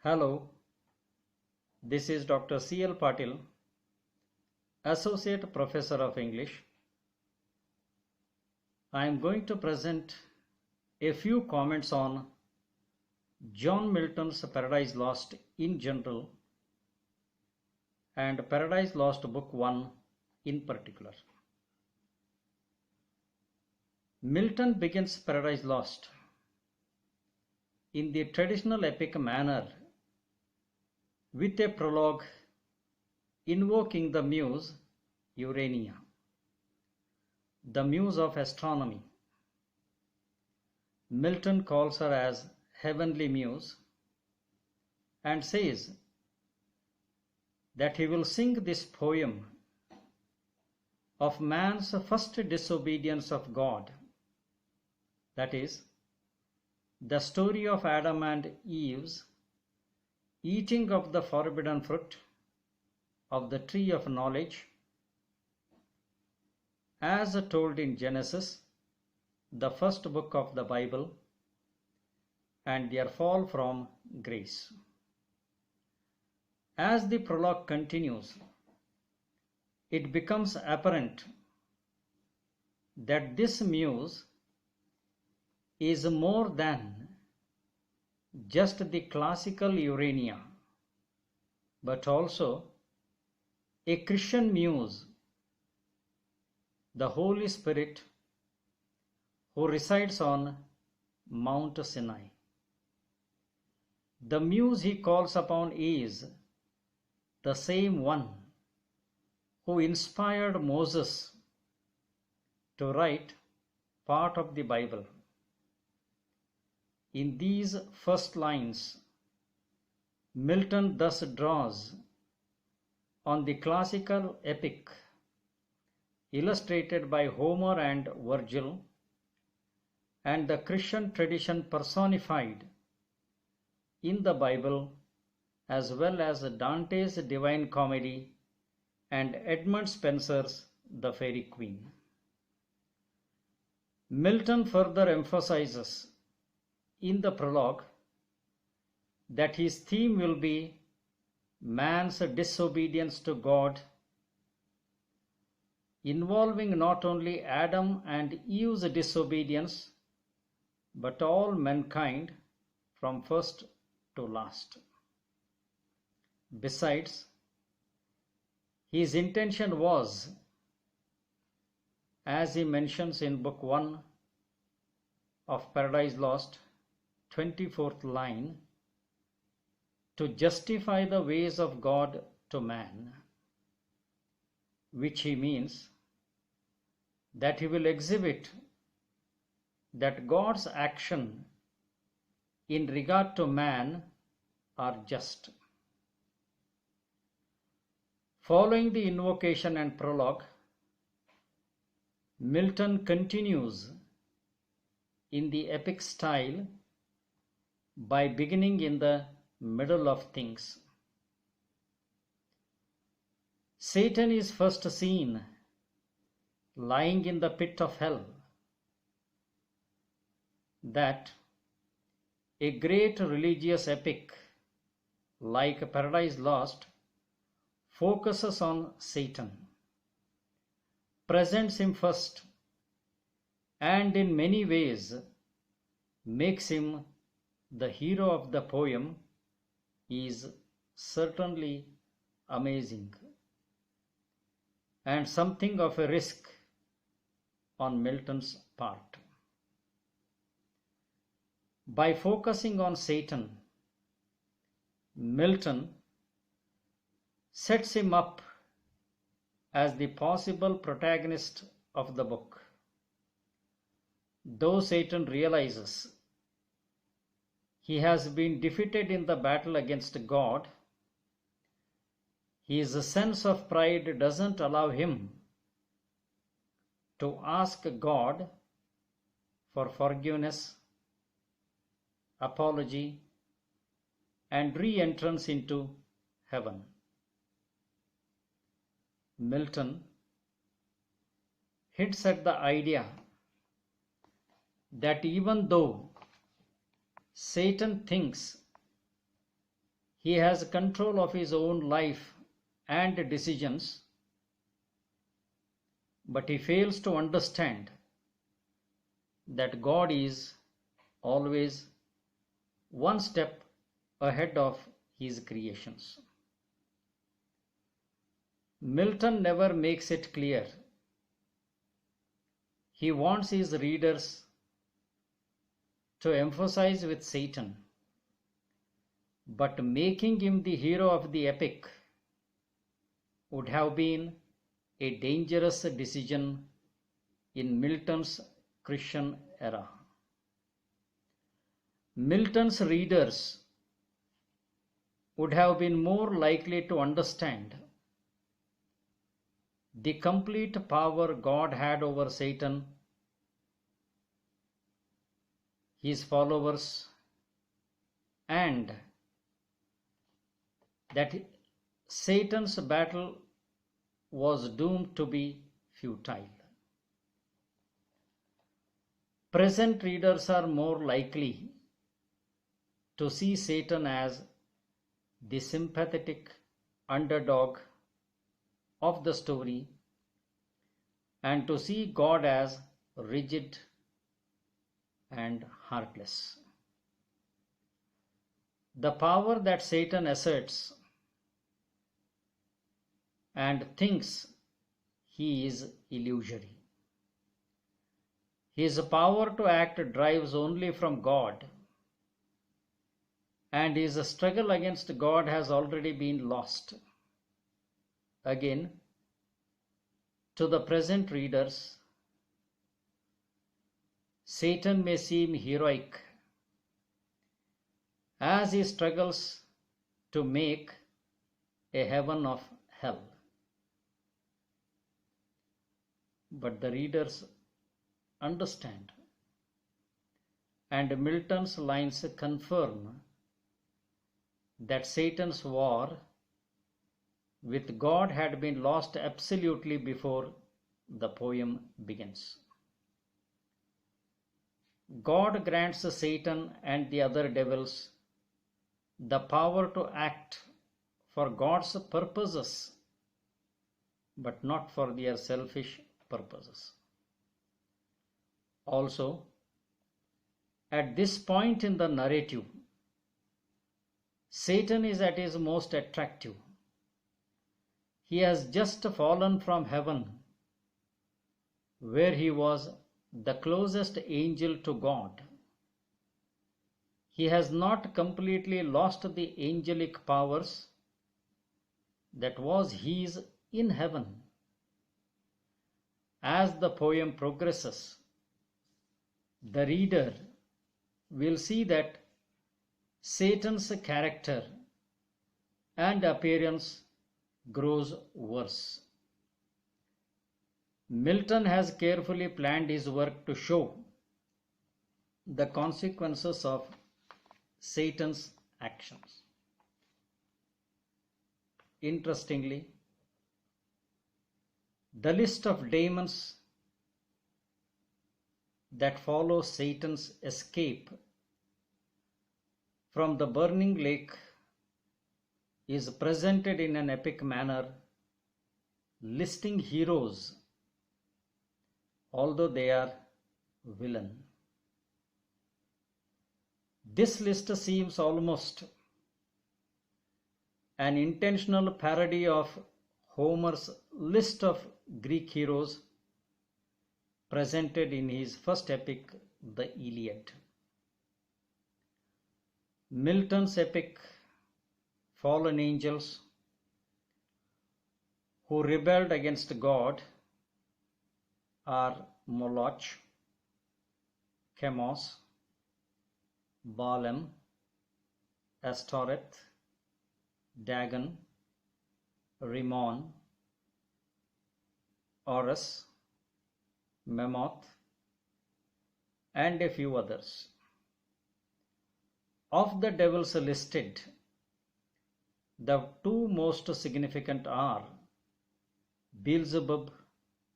Hello, this is Dr. C.L. Patil, Associate Professor of English. I am going to present a few comments on John Milton's Paradise Lost in general and Paradise Lost Book 1 in particular. Milton begins Paradise Lost in the traditional epic manner with a prologue invoking the muse Urania, the muse of astronomy. Milton calls her as heavenly muse and says that he will sing this poem of man's first disobedience of God, that is, the story of Adam and Eve's eating of the forbidden fruit of the tree of knowledge, as told in Genesis, the first book of the Bible, and their fall from grace. As the prologue continues, it becomes apparent that this muse is more than just the classical Urania, but also a Christian muse, the Holy Spirit who resides on Mount Sinai. The muse he calls upon is the same one who inspired Moses to write part of the Bible. In these first lines, Milton thus draws on the classical epic illustrated by Homer and Virgil and the Christian tradition personified in the Bible, as well as Dante's Divine Comedy and Edmund Spenser's The Faerie Queene. Milton further emphasizes in the prologue that his theme will be man's disobedience to God, involving not only Adam and Eve's disobedience, but all mankind from first to last. Besides, his intention was, as he mentions in Book 1 of Paradise Lost, 24th line, to justify the ways of God to man, which he means that he will exhibit that God's action in regard to man are just. Following the invocation and prologue, Milton continues in the epic style by beginning in the middle of things. Satan is first seen lying in the pit of hell, that a great religious epic like Paradise Lost focuses on Satan, presents him first, and in many ways makes him the hero of the poem, is certainly amazing and something of a risk on Milton's part. By focusing on Satan, Milton sets him up as the possible protagonist of the book. Though Satan realizes he has been defeated in the battle against God, his sense of pride doesn't allow him to ask God for forgiveness, apology, and re-entrance into heaven. Milton hints at the idea that even though Satan thinks He has control of his own life and decisions, but he fails to understand that God is always one step ahead of his creations. Milton never makes it clear. He wants his readers to emphasize with Satan, but making him the hero of the epic would have been a dangerous decision in Milton's Christian era. Milton's readers would have been more likely to understand the complete power God had over Satan, his followers, and that Satan's battle was doomed to be futile. Present readers are more likely to see Satan as the sympathetic underdog of the story and to see God as rigid and heartless. The power that Satan asserts and thinks he is illusory. His power to act drives only from God, and his struggle against God has already been lost. Again, to the present readers, Satan may seem heroic as he struggles to make a heaven of hell. But the readers understand, and Milton's lines confirm that Satan's war with God had been lost absolutely before the poem begins. God grants Satan and the other devils the power to act for God's purposes, but not for their selfish purposes. Also, at this point in the narrative, Satan is at his most attractive. He has just fallen from heaven, where he was the closest angel to God. He has not completely lost the angelic powers that was his in heaven. As the poem progresses, the reader will see that Satan's character and appearance grows worse. Milton has carefully planned his work to show the consequences of Satan's actions. Interestingly, the list of demons that follow Satan's escape from the burning lake is presented in an epic manner, listing heroes, although they are villain. This list seems almost an intentional parody of Homer's list of Greek heroes presented in his first epic, the Iliad. Milton's epic fallen angels who rebelled against God are Moloch, Chemos, Balaam, Astoreth, Dagon, Rimmon, Horus, Mammoth, and a few others. Of the devils listed, the two most significant are Beelzebub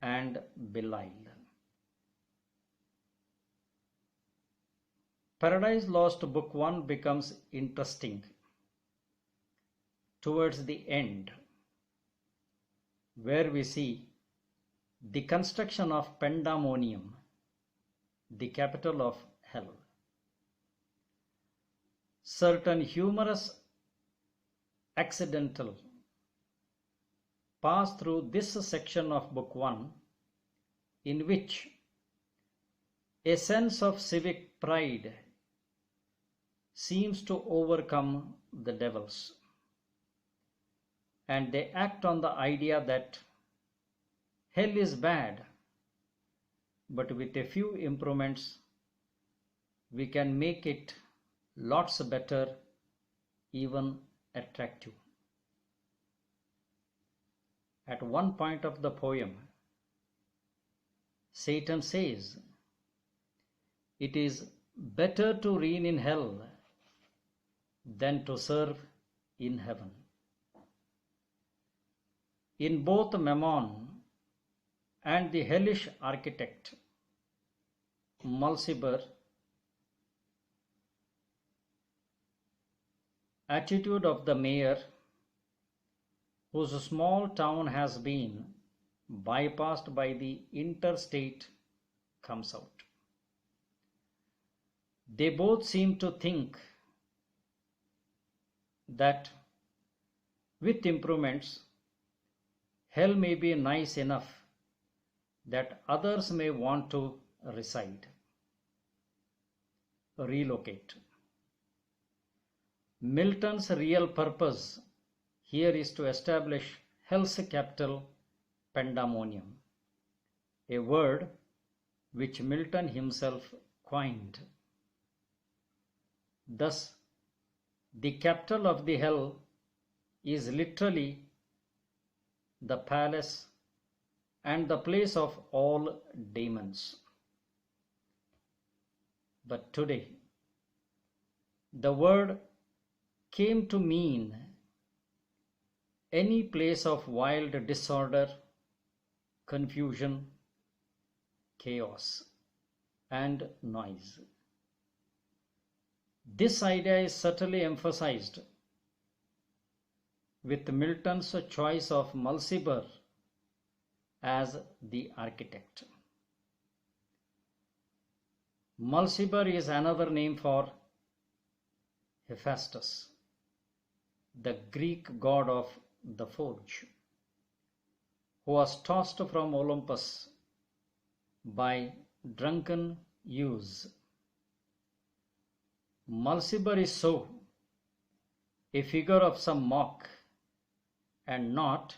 and Belial. Paradise Lost Book 1 becomes interesting towards the end, where we see the construction of Pandamonium, the capital of hell. Certain humorous accidental pass through this section of Book 1, in which a sense of civic pride seems to overcome the devils, and they act on the idea that hell is bad, but with a few improvements we can make it lots better, even attractive. At one point of the poem, Satan says, "It is better to reign in hell than to serve in heaven." In both Mammon and the hellish architect, Mulciber, attitude of the mayor, whose small town has been bypassed by the interstate, comes out. They both seem to think that with improvements, hell may be nice enough that others may want to reside, relocate. Milton's real purpose here is to establish hell's capital, Pandamonium, a word which Milton himself coined. Thus, the capital of the hell is literally the palace and the place of all demons. But today, the word came to mean any place of wild disorder, confusion, chaos, and noise. This idea is subtly emphasized with Milton's choice of Mulciber as the architect. Mulciber is another name for Hephaestus, the Greek god of the forge, who was tossed from Olympus by drunken youths. Mulciber is so a figure of some mock and not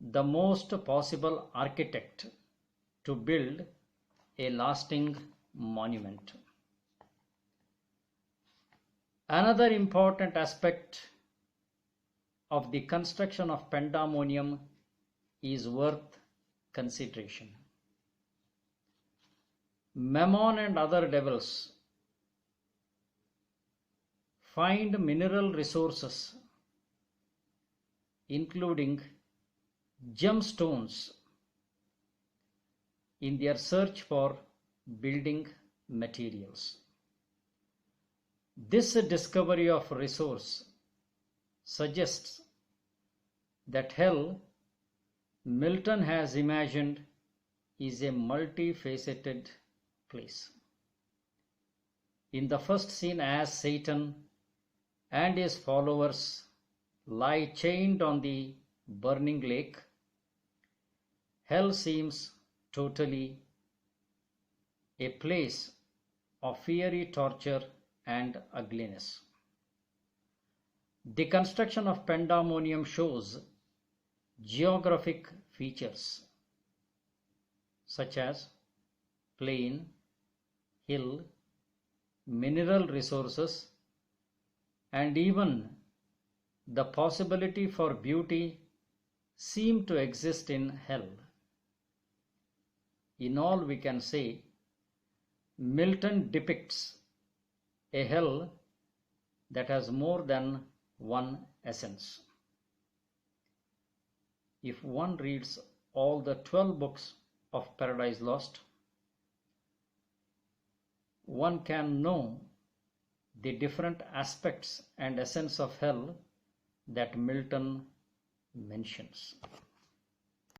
the most possible architect to build a lasting monument. Another important aspect of the construction of Pandamonium is worth consideration. Mammon and other devils find mineral resources, including gemstones, in their search for building materials. This discovery of resource suggests that hell, Milton has imagined, is a multifaceted place. In the first scene, as Satan and his followers lie chained on the burning lake, hell seems totally a place of fiery torture and ugliness. The construction of Pandamonium shows geographic features such as plain, hill, mineral resources, and even the possibility for beauty seem to exist in hell. In all, we can say Milton depicts a hell that has more than one essence. If one reads all the 12 books of Paradise Lost, one can know the different aspects and essence of hell that Milton mentions.